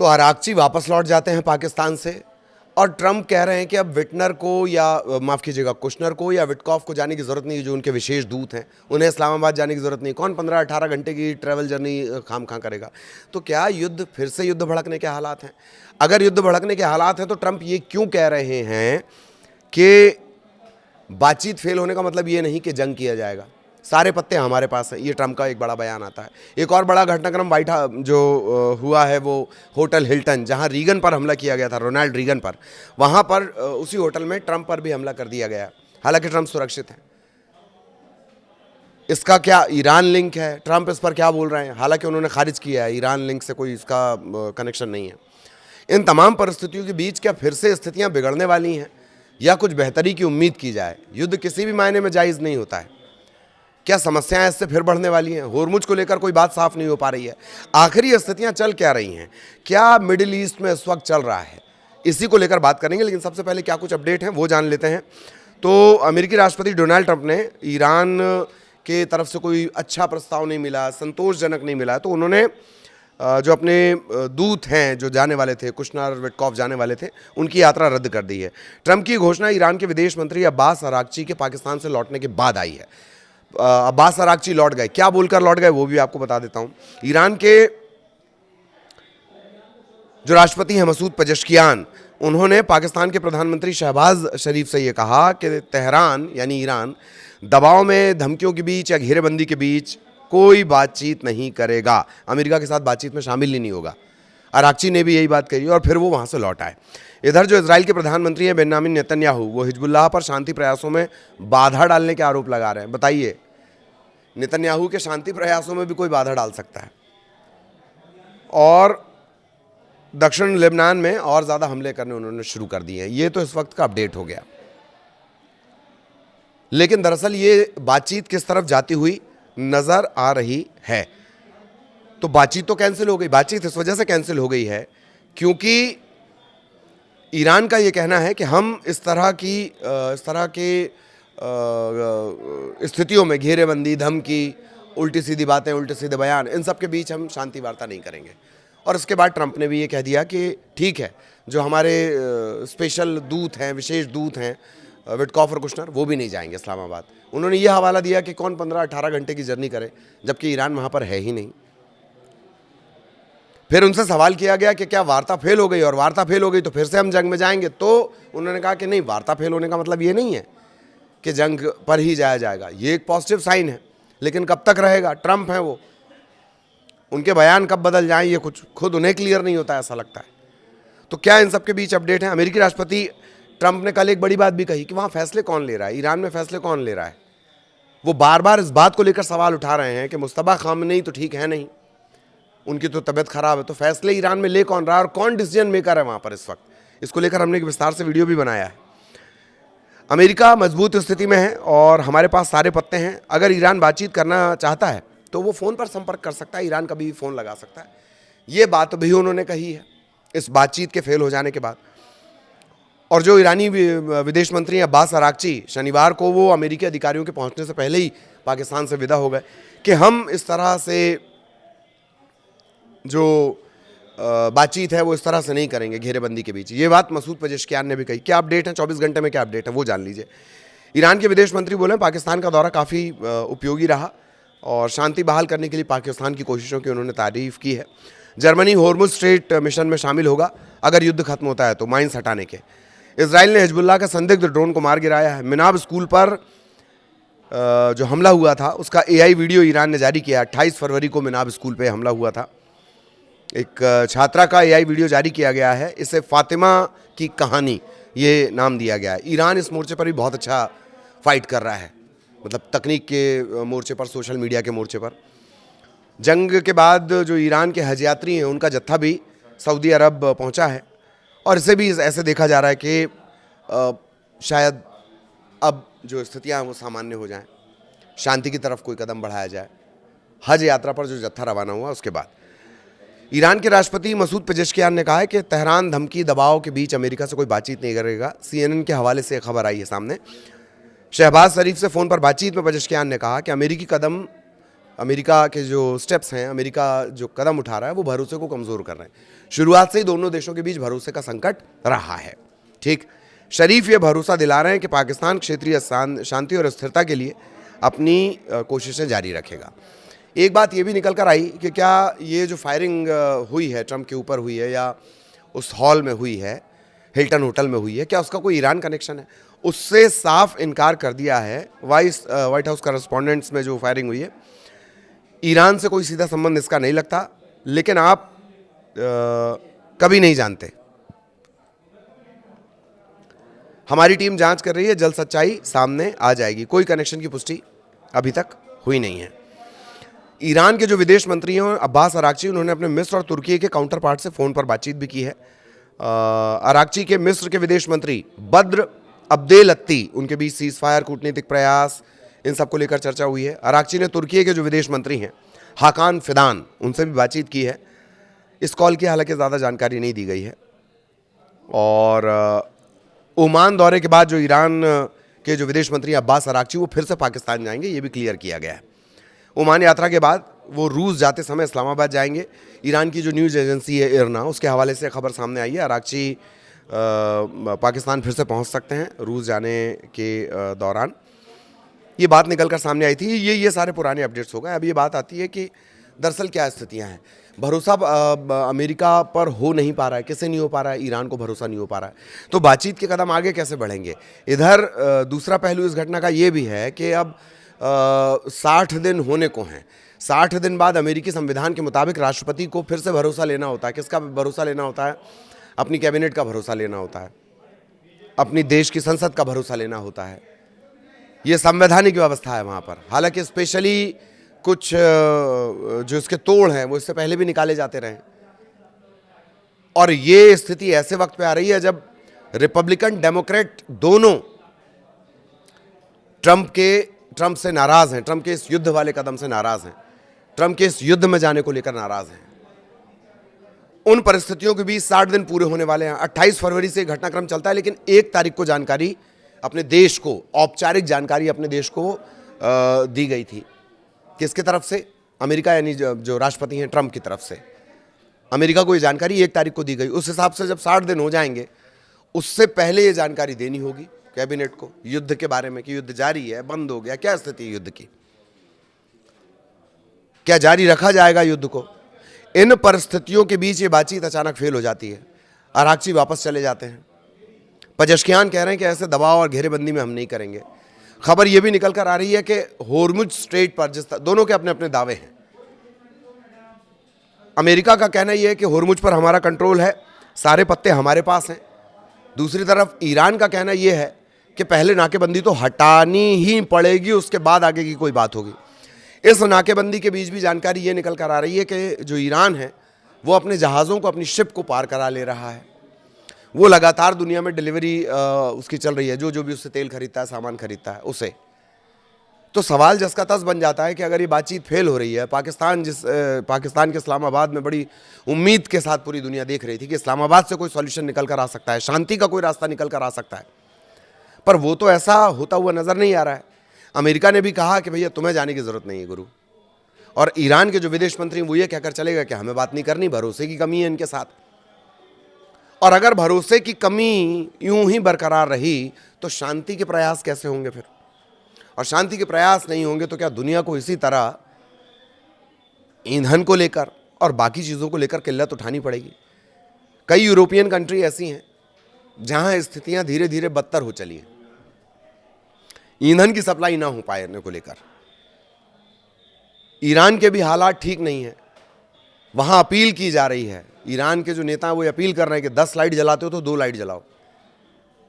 तो अरागची वापस लौट जाते हैं पाकिस्तान से और ट्रंप कह रहे हैं कि अब विटनर को या माफ़ कीजिएगा कुशनर को या विटकॉफ को जाने की ज़रूरत नहीं, जो उनके विशेष दूत हैं उन्हें इस्लामाबाद जाने की ज़रूरत नहीं। कौन 15-18 घंटे की ट्रैवल जर्नी खाम खा करेगा। तो क्या युद्ध फिर से युद्ध भड़कने के हालात हैं? अगर युद्ध भड़कने के हालात हैं तो ट्रंप ये क्यों कह रहे हैं कि बातचीत फेल होने का मतलब ये नहीं कि जंग किया जाएगा, सारे पत्ते हमारे पास हैं। ये ट्रंप का एक बड़ा बयान आता है। एक और बड़ा घटनाक्रम व्हाइट हाउस जो हुआ है वो होटल हिल्टन, जहां रीगन पर हमला किया गया था, रोनाल्ड रीगन पर, वहां पर उसी होटल में ट्रंप पर भी हमला कर दिया गया। हालांकि ट्रंप सुरक्षित है। इसका क्या ईरान लिंक है? ट्रंप इस पर क्या बोल रहे हैं? हालांकि उन्होंने खारिज किया है, ईरान लिंक से कोई इसका कनेक्शन नहीं है। इन तमाम परिस्थितियों के बीच क्या फिर से स्थितियां बिगड़ने वाली हैं या कुछ बेहतरी की उम्मीद की जाए? युद्ध किसी भी मायने में जायज़ नहीं होता है। क्या समस्याएं इससे फिर बढ़ने वाली हैं? होर्मुज को लेकर कोई बात साफ नहीं हो पा रही है। आखिरी स्थितियां चल क्या रही हैं? क्या मिडिल ईस्ट में इस वक्त चल रहा है? इसी को लेकर बात करेंगे, लेकिन सबसे पहले क्या कुछ अपडेट हैं वो जान लेते हैं। तो अमेरिकी राष्ट्रपति डोनाल्ड ट्रंप ने ईरान के तरफ से कोई अच्छा प्रस्ताव नहीं मिला, संतोषजनक नहीं मिला, तो उन्होंने जो अपने दूत हैं जो जाने वाले थे, कुशनर विटकॉफ जाने वाले थे, उनकी यात्रा रद्द कर दी है। ट्रंप की घोषणा ईरान के विदेश मंत्री अब्बास अरागची के पाकिस्तान से लौटने के बाद आई है। अब्बास अरागची लौट गए, क्या बोलकर लौट गए वो भी आपको बता देता हूं। ईरान के जो राष्ट्रपति हैं मसूद पेजेश्कियान, उन्होंने पाकिस्तान के प्रधानमंत्री शहबाज शरीफ से ये कहा कि तेहरान यानी ईरान दबाव में, धमकियों के बीच या घेरेबंदी के बीच कोई बातचीत नहीं करेगा, अमेरिका के साथ बातचीत में शामिल ही नहीं होगा। अरागची ने भी यही बात कही और फिर वो वहाँ से लौट आए। इधर जो इजराइल के प्रधानमंत्री हैं बेंजामिन नेतन्याहू, वो हिजबुल्लाह पर शांति प्रयासों में बाधा डालने के आरोप लगा रहे हैं। बताइए, नेतन्याहू के शांति प्रयासों में भी कोई बाधा डाल सकता है और दक्षिण लेबनान में और ज़्यादा हमले करने उन्होंने शुरू कर दिए हैं। ये तो इस वक्त का अपडेट हो गया। लेकिन दरअसल ये बातचीत किस तरफ जाती हुई नज़र आ रही है? तो बातचीत तो कैंसिल हो गई। बातचीत इस वजह से कैंसिल हो गई है क्योंकि ईरान का ये कहना है कि हम इस तरह के स्थितियों में घेरेबंदी, धमकी, उल्टी सीधी बातें, उल्टे सीधे बयान, इन सब के बीच हम शांति वार्ता नहीं करेंगे। और इसके बाद ट्रंप ने भी ये कह दिया कि ठीक है, जो हमारे स्पेशल दूत हैं, विशेष दूत हैं विटकॉफ और कुशनर, वो भी नहीं जाएंगे इस्लामाबाद। उन्होंने ये हवाला दिया कि कौन 15-18 घंटे की जर्नी करे, जबकि ईरान वहाँ पर है ही नहीं। फिर उनसे सवाल किया गया कि क्या वार्ता फेल हो गई, और वार्ता फेल हो गई तो फिर से हम जंग में जाएंगे? तो उन्होंने कहा कि नहीं, वार्ता फेल होने का मतलब ये नहीं है कि जंग पर ही जाया जाएगा। ये एक पॉजिटिव साइन है, लेकिन कब तक रहेगा? ट्रंप हैं वो, उनके बयान कब बदल जाएं ये कुछ खुद उन्हें क्लियर नहीं होता, ऐसा लगता है। तो क्या इन सब के बीच अपडेट है? अमेरिकी राष्ट्रपति ट्रंप ने कल एक बड़ी बात भी कही कि वहाँ फैसले कौन ले रहा है, ईरान में फैसले कौन ले रहा है। वो बार बार इस बात को लेकर सवाल उठा रहे हैं कि मुस्तफा खामनेई तो ठीक है नहीं, उनकी तो तबीयत खराब है, तो फैसले ईरान में ले कौन रहा है और कौन डिसीजन मेकर है वहाँ पर इस वक्त? इसको लेकर हमने एक विस्तार से वीडियो भी बनाया है। अमेरिका मजबूत स्थिति में है और हमारे पास सारे पत्ते हैं। अगर ईरान बातचीत करना चाहता है तो वो फ़ोन पर संपर्क कर सकता है, ईरान कभी भी फ़ोन लगा सकता है। ये बात भी उन्होंने कही है इस बातचीत के फेल हो जाने के बाद। और जो ईरानी विदेश मंत्री अब्बास अरागची, शनिवार को वो अमेरिकी अधिकारियों के पहुंचने से पहले ही पाकिस्तान से विदा हो गए कि हम इस तरह से जो बातचीत है वो इस तरह से नहीं करेंगे घेरेबंदी के बीच। ये बात मसूद पेजेश्कियान ने भी कही। क्या अपडेट है 24 घंटे में, क्या अपडेट है वो जान लीजिए। ईरान के विदेश मंत्री बोले पाकिस्तान का दौरा काफ़ी उपयोगी रहा और शांति बहाल करने के लिए पाकिस्तान की कोशिशों की उन्होंने तारीफ की है। जर्मनी होर्मुज स्ट्रेट मिशन में शामिल होगा अगर युद्ध खत्म होता है तो, माइंस हटाने के। इजराइल ने हिजबुल्लाह का संदिग्ध ड्रोन को मार गिराया है। मिनाब स्कूल पर जो हमला हुआ था उसका AI वीडियो ईरान ने जारी किया। 28 फरवरी को मिनाब स्कूल पे हमला हुआ था। एक छात्रा का AI वीडियो जारी किया गया है। इसे फातिमा की कहानी ये नाम दिया गया है। ईरान इस मोर्चे पर भी बहुत अच्छा फाइट कर रहा है, मतलब तकनीक के मोर्चे पर, सोशल मीडिया के मोर्चे पर। जंग के बाद जो ईरान के हज यात्री हैं उनका जत्था भी सऊदी अरब पहुंचा है और इसे भी ऐसे देखा जा रहा है कि शायद अब जो स्थितियां हैं वो सामान्य हो जाएं, शांति की तरफ कोई कदम बढ़ाया जाए। हज यात्रा पर जो जत्था रवाना हुआ उसके बाद ईरान के राष्ट्रपति मसूद पेजेश्कियान ने कहा है कि तेहरान धमकी दबाव के बीच अमेरिका से कोई बातचीत नहीं करेगा। CNN के हवाले से खबर आई है सामने। शहबाज शरीफ से फ़ोन पर बातचीत में पेजेश्कियान ने कहा कि अमेरिकी कदम अमेरिका के जो स्टेप्स हैं, अमेरिका जो कदम उठा रहा है, वो भरोसे को कमज़ोर कर रहे हैं। शुरुआत से ही दोनों देशों के बीच भरोसे का संकट रहा है। ठीक, शरीफ ये भरोसा दिला रहे हैं कि पाकिस्तान क्षेत्रीय शांति और स्थिरता के लिए अपनी कोशिशें जारी रखेगा। एक बात ये भी निकल कर आई कि क्या ये जो फायरिंग हुई है, ट्रंप के ऊपर हुई है या उस हॉल में हुई है, हिल्टन होटल में हुई है, क्या उसका कोई ईरान कनेक्शन है? उससे साफ इनकार कर दिया है वाइट हाउस करस्पॉन्डेंट्स में जो फायरिंग हुई है। ईरान से कोई सीधा संबंध इसका नहीं लगता, लेकिन आप कभी नहीं जानते। हमारी टीम जांच कर रही है, जल्द सच्चाई सामने आ जाएगी। कोई कनेक्शन की पुष्टि अभी तक हुई नहीं है। ईरान के जो विदेश मंत्री हैं अब्बास अराक्ची, उन्होंने अपने मिस्र और तुर्की के काउंटर पार्ट से फ़ोन पर बातचीत भी की है। अराक्ची के मिस्र के विदेश मंत्री बद्र अब्देलत्ती, उनके बीच सीज फायर, कूटनीतिक प्रयास, इन सब को लेकर चर्चा हुई है। अराक्ची ने तुर्की के जो विदेश मंत्री हैं हाकान फिदान, उनसे भी बातचीत की है। इस कॉल की हालांकि ज़्यादा जानकारी नहीं दी गई है। और ओमान दौरे के बाद जो ईरान के जो विदेश मंत्री अब्बास अराक्ची, वो फिर से पाकिस्तान जाएंगे, ये भी क्लियर किया गया है। ओमान यात्रा के बाद वो रूस जाते समय इस्लामाबाद जाएंगे। ईरान की जो न्यूज़ एजेंसी है इरना, उसके हवाले से खबर सामने आई है, अराक्ची पाकिस्तान फिर से पहुंच सकते हैं रूस जाने के दौरान। ये बात निकलकर सामने आई थी। ये सारे पुराने अपडेट्स हो गए। अब ये बात आती है कि दरअसल क्या स्थितियां हैं। भरोसा अमेरिका पर हो नहीं पा रहा है। किसे नहीं हो पा रहा है? ईरान को भरोसा नहीं हो पा रहा है। तो बातचीत के कदम आगे कैसे बढ़ेंगे? इधर दूसरा पहलू इस घटना का ये भी है कि अब 60 दिन होने को हैं। 60 दिन बाद अमेरिकी संविधान के मुताबिक राष्ट्रपति को फिर से भरोसा लेना होता है। किसका भरोसा लेना होता है? अपनी कैबिनेट का भरोसा लेना होता है, अपनी देश की संसद का भरोसा लेना होता है। ये संवैधानिक व्यवस्था है वहाँ पर। हालांकि स्पेशली कुछ जो इसके तोड़ हैं वो इससे पहले भी निकाले जाते रहे। और ये स्थिति ऐसे वक्त पे आ रही है जब रिपब्लिकन डेमोक्रेट दोनों ट्रंप से नाराज हैं, ट्रंप के इस युद्ध वाले कदम से नाराज हैं, ट्रंप के इस युद्ध में जाने को लेकर नाराज हैं। उन परिस्थितियों के बीच 60 दिन पूरे होने वाले हैं। 28 फरवरी से घटनाक्रम चलता है, लेकिन 1 तारीख को जानकारी अपने देश को, औपचारिक जानकारी अपने देश को दी गई थी। किसकी तरफ से? अमेरिका, यानी जो राष्ट्रपति हैं ट्रंप की तरफ से। अमेरिका को ये जानकारी 1 तारीख को दी गई। उस हिसाब से जब 60 दिन हो जाएंगे, उससे पहले ये जानकारी देनी होगी कैबिनेट को युद्ध के बारे में कि युद्ध जारी है, बंद हो गया, क्या स्थिति है युद्ध की, क्या जारी रखा जाएगा युद्ध को। इन परिस्थितियों के बीच ये बातचीत अचानक फेल हो जाती है। अराक्ची वापस चले जाते हैं। पजेश्कियान कह रहे हैं कि ऐसे दबाव और घेरेबंदी में हम नहीं करेंगे। खबर यह भी निकल कर आ रही है कि होर्मुज स्ट्रेट पर, जिस दोनों के अपने अपने दावे हैं। अमेरिका का कहना यह है कि होर्मुज पर हमारा कंट्रोल है, सारे पत्ते हमारे पास हैं। दूसरी तरफ ईरान का कहना यह है कि पहले नाकेबंदी तो हटानी ही पड़ेगी, उसके बाद आगे की कोई बात होगी। इस नाकेबंदी के बीच भी जानकारी ये निकल कर आ रही है कि जो ईरान है वो अपने जहाज़ों को, अपनी शिप को पार करा ले रहा है। वो लगातार दुनिया में डिलीवरी उसकी चल रही है, जो भी उससे तेल खरीदता है, सामान खरीदता है उसे। तो सवाल जिसका तस बन जाता है कि अगर ये बातचीत फेल हो रही है, पाकिस्तान के इस्लामाबाद में बड़ी उम्मीद के साथ पूरी दुनिया देख रही थी कि इस्लामाबाद से कोई सॉल्यूशन निकल कर आ सकता है, शांति का कोई रास्ता निकल कर आ सकता है, पर वो तो ऐसा होता हुआ नज़र नहीं आ रहा है। अमेरिका ने भी कहा कि भैया तुम्हें जाने की ज़रूरत नहीं है गुरु। और ईरान के जो विदेश मंत्री वो ये कहकर चलेगा कि हमें बात नहीं करनी, भरोसे की कमी है इनके साथ। और अगर भरोसे की कमी यूं ही बरकरार रही तो शांति के प्रयास कैसे होंगे फिर? और शांति के प्रयास नहीं होंगे तो क्या दुनिया को इसी तरह ईंधन को लेकर और बाकी चीज़ों को लेकर किल्लत उठानी पड़ेगी? कई यूरोपियन कंट्री ऐसी हैं जहां स्थितियां धीरे धीरे बदतर हो चली हैं, ईंधन की सप्लाई ना हो पाने को लेकर। ईरान के भी हालात ठीक नहीं है। वहां अपील की जा रही है, ईरान के जो नेता हैं वो अपील कर रहे हैं कि 10 लाइट जलाते हो तो 2 लाइट जलाओ।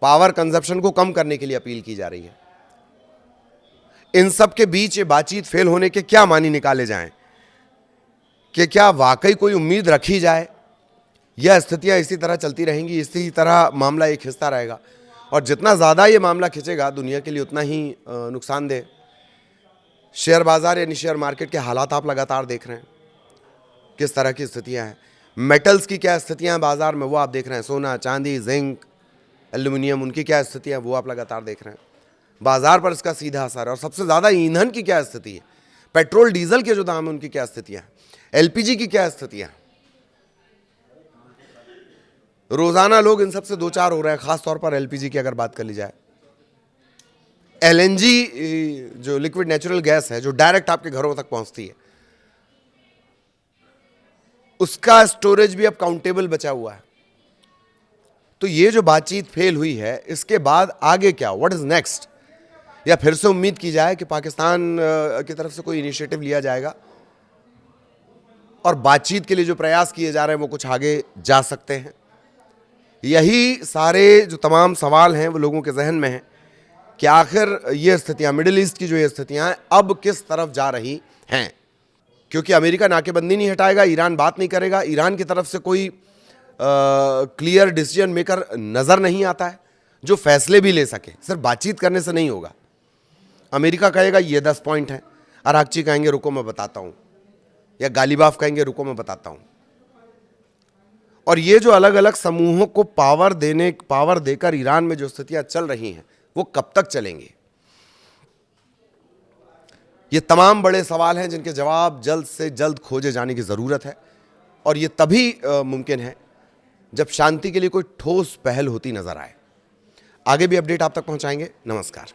पावर कंजप्शन को कम करने के लिए अपील की जा रही है। इन सब के बीच ये बातचीत फेल होने के क्या मानी निकाले जाएं? कि क्या वाकई कोई उम्मीद रखी जाए, यह स्थितियां इसी तरह चलती रहेंगी, इसी तरह मामला एक खिंचता रहेगा? और जितना ज़्यादा ये मामला खिंचेगा दुनिया के लिए उतना ही नुकसानदेह। शेयर बाजार यानी शेयर मार्केट के हालात आप लगातार देख रहे हैं, किस तरह की स्थितियां हैं। मेटल्स की क्या स्थितियां हैं बाजार में वो आप देख रहे हैं। सोना, चांदी, जिंक, एल्यूमिनियम, उनकी क्या स्थितियां वो आप लगातार देख रहे हैं। बाजार पर इसका सीधा असर है। और सबसे ज़्यादा ईंधन की क्या स्थिति है? पेट्रोल डीजल के जो दाम है उनकी क्या स्थितियां हैं, एलपीजी की क्या स्थितियां हैं। रोजाना लोग इन सबसे दो चार हो रहे हैं, खास तौर पर एलपीजी की अगर बात कर ली जाए। एलएनजी जो लिक्विड नेचुरल गैस है जो डायरेक्ट आपके घरों तक पहुंचती है, उसका स्टोरेज भी अब काउंटेबल बचा हुआ है। तो ये जो बातचीत फेल हुई है, इसके बाद आगे क्या, व्हाट इज नेक्स्ट? या फिर से उम्मीद की जाए कि पाकिस्तान की तरफ से कोई इनिशिएटिव लिया जाएगा और बातचीत के लिए जो प्रयास किए जा रहे हैं वो कुछ आगे जा सकते हैं। यही सारे जो तमाम सवाल हैं वो लोगों के जहन में हैं कि आखिर ये स्थितियां, मिडिल ईस्ट की जो ये स्थितियां हैं, अब किस तरफ जा रही हैं। क्योंकि अमेरिका नाकेबंदी नहीं हटाएगा, ईरान बात नहीं करेगा, ईरान की तरफ से कोई क्लियर डिसीजन मेकर नजर नहीं आता है जो फैसले भी ले सके। सिर्फ बातचीत करने से नहीं होगा। अमेरिका कहेगा ये 10 पॉइंट हैं, अरागची कहेंगे रुको मैं बताता हूं, या गालिबाफ कहेंगे रुको मैं बताता हूं। और ये जो अलग अलग समूहों को पावर देकर ईरान में जो स्थितियां चल रही हैं वो कब तक चलेंगी? ये तमाम बड़े सवाल हैं जिनके जवाब जल्द से जल्द खोजे जाने की जरूरत है। और ये तभी मुमकिन है जब शांति के लिए कोई ठोस पहल होती नजर आए। आगे भी अपडेट आप तक पहुंचाएंगे। नमस्कार।